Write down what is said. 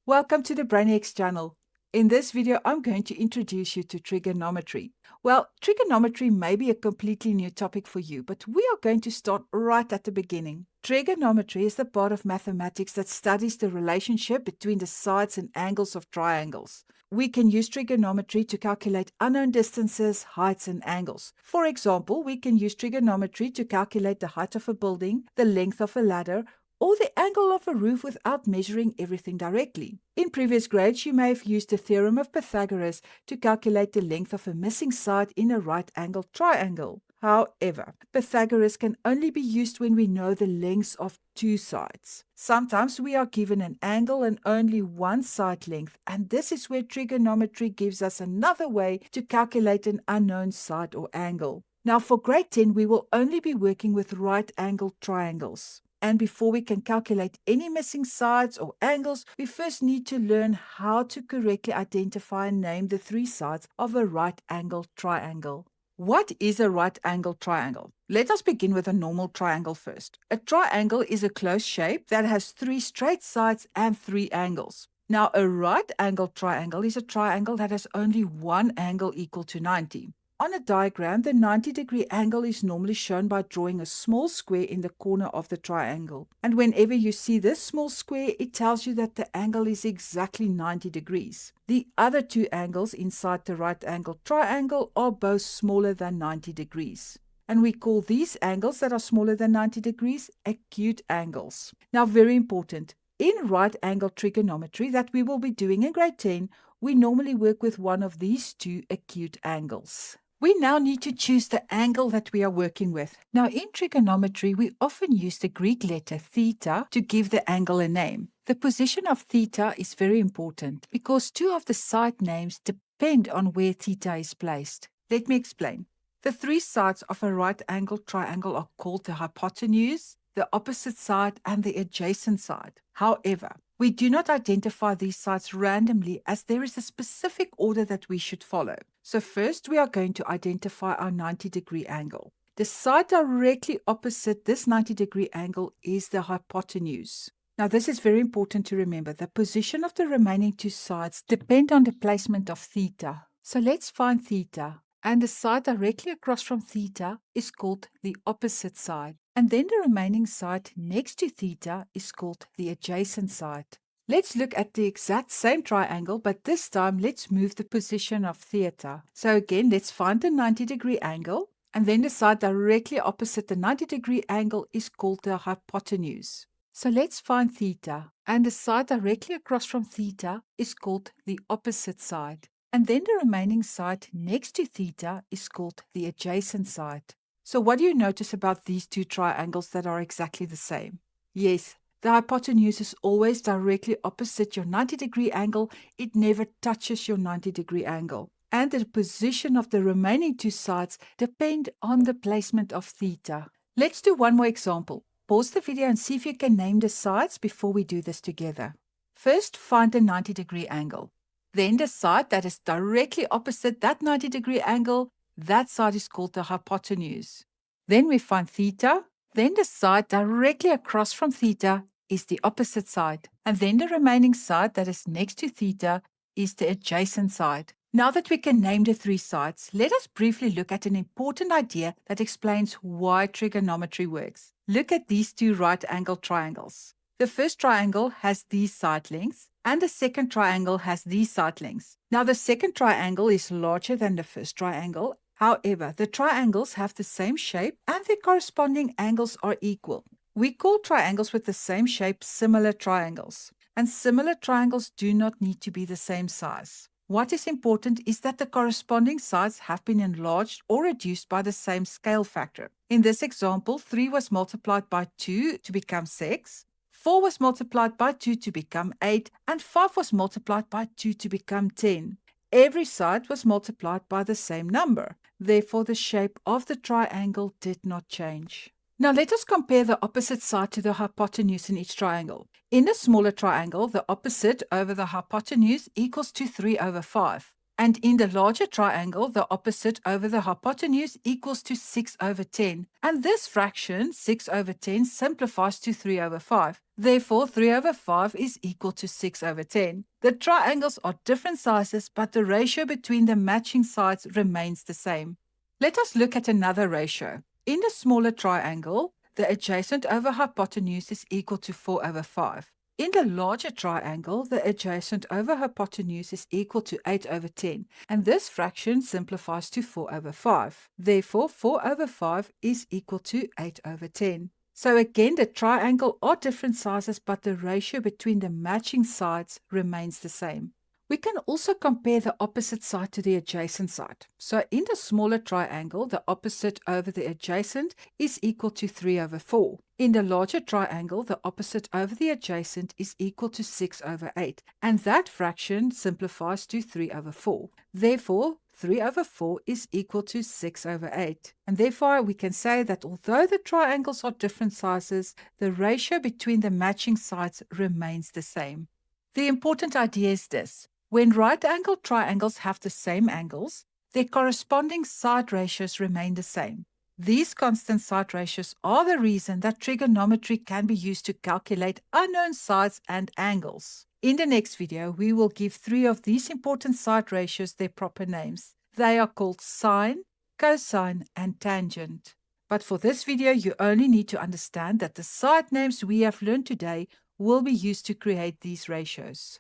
Welcome to the BrainX channel. In this video, I'm going to introduce you to trigonometry. Well, trigonometry may be a completely new topic for you, but we are going to start right at the beginning. Trigonometry is the part of mathematics that studies the relationship between the sides and angles of triangles. We can use trigonometry to calculate unknown distances, heights, and angles. For example, we can use trigonometry to calculate the height of a building, the length of a ladder, or the angle of a roof without measuring everything directly. In previous grades, you may have used the theorem of Pythagoras to calculate the length of a missing side in a right-angled triangle. However, Pythagoras can only be used when we know the lengths of two sides. Sometimes we are given an angle and only one side length, and this is where trigonometry gives us another way to calculate an unknown side or angle. Now for grade 10, we will only be working with right-angled triangles. And before we can calculate any missing sides or angles, we first need to learn how to correctly identify and name the three sides of a right-angled triangle. What is a right-angled triangle? Let us begin with a normal triangle first. A triangle is a closed shape that has three straight sides and three angles. Now, a right-angled triangle is a triangle that has only one angle equal to 90. On a diagram, the 90-degree angle is normally shown by drawing a small square in the corner of the triangle. And whenever you see this small square, it tells you that the angle is exactly 90 degrees. The other two angles inside the right-angled triangle are both smaller than 90 degrees. And we call these angles that are smaller than 90 degrees acute angles. Now, very important. In right-angled trigonometry that we will be doing in grade 10, we normally work with one of these two acute angles. We now need to choose the angle that we are working with. Now, in trigonometry, we often use the Greek letter theta to give the angle a name. The position of theta is very important because two of the side names depend on where theta is placed. Let me explain. The three sides of a right-angled triangle are called the hypotenuse, the opposite side, and the adjacent side. However, we do not identify these sides randomly as there is a specific order that we should follow. So first we are going to identify our 90-degree angle. The side directly opposite this 90-degree angle is the hypotenuse. Now this is very important to remember. The position of the remaining two sides depend on the placement of theta. So let's find theta. And the side directly across from theta is called the opposite side. And then the remaining side next to theta is called the adjacent side. Let's look at the exact same triangle, but this time let's move the position of theta. So again, let's find the 90-degree angle, and then the side directly opposite the 90-degree angle is called the hypotenuse. So let's find theta, and the side directly across from theta is called the opposite side. And then the remaining side next to theta is called the adjacent side. So what do you notice about these two triangles that are exactly the same? Yes, the hypotenuse is always directly opposite your 90-degree angle. It never touches your 90-degree angle. And the position of the remaining two sides depend on the placement of theta. Let's do one more example. Pause the video and see if you can name the sides before we do this together. First, find the 90-degree angle. Then the side that is directly opposite that 90-degree angle, that side is called the hypotenuse. Then we find theta. Then the side directly across from theta is the opposite side. And then the remaining side that is next to theta is the adjacent side. Now that we can name the three sides, let us briefly look at an important idea that explains why trigonometry works. Look at these two right-angled triangles. The first triangle has these side lengths, and the second triangle has these side lengths. Now the second triangle is larger than the first triangle. However, the triangles have the same shape and their corresponding angles are equal. We call triangles with the same shape similar triangles. And similar triangles do not need to be the same size. What is important is that the corresponding sides have been enlarged or reduced by the same scale factor. In this example, 3 was multiplied by 2 to become 6. 4 was multiplied by 2 to become 8, and 5 was multiplied by 2 to become 10. Every side was multiplied by the same number. Therefore, the shape of the triangle did not change. Now let us compare the opposite side to the hypotenuse in each triangle. In a smaller triangle, the opposite over the hypotenuse equals to 3 over 5. And in the larger triangle, the opposite over the hypotenuse equals to 6 over 10. And this fraction, 6 over 10, simplifies to 3 over 5. Therefore, 3 over 5 is equal to 6 over 10. The triangles are different sizes, but the ratio between the matching sides remains the same. Let us look at another ratio. In the smaller triangle, the adjacent over hypotenuse is equal to 4 over 5. In the larger triangle, the adjacent over hypotenuse is equal to 8 over 10, and this fraction simplifies to 4 over 5. Therefore, 4 over 5 is equal to 8 over 10. So again, the triangle are different sizes, but the ratio between the matching sides remains the same. We can also compare the opposite side to the adjacent side. So in the smaller triangle, the opposite over the adjacent is equal to 3 over 4. In the larger triangle, the opposite over the adjacent is equal to 6 over 8, and that fraction simplifies to 3 over 4. Therefore, 3 over 4 is equal to 6 over 8. And therefore, we can say that although the triangles are different sizes, the ratio between the matching sides remains the same. The important idea is this. When right-angled triangles have the same angles, their corresponding side ratios remain the same. These constant side ratios are the reason that trigonometry can be used to calculate unknown sides and angles. In the next video, we will give 3 of these important side ratios their proper names. They are called sine, cosine, and tangent. But for this video, you only need to understand that the side names we have learned today will be used to create these ratios.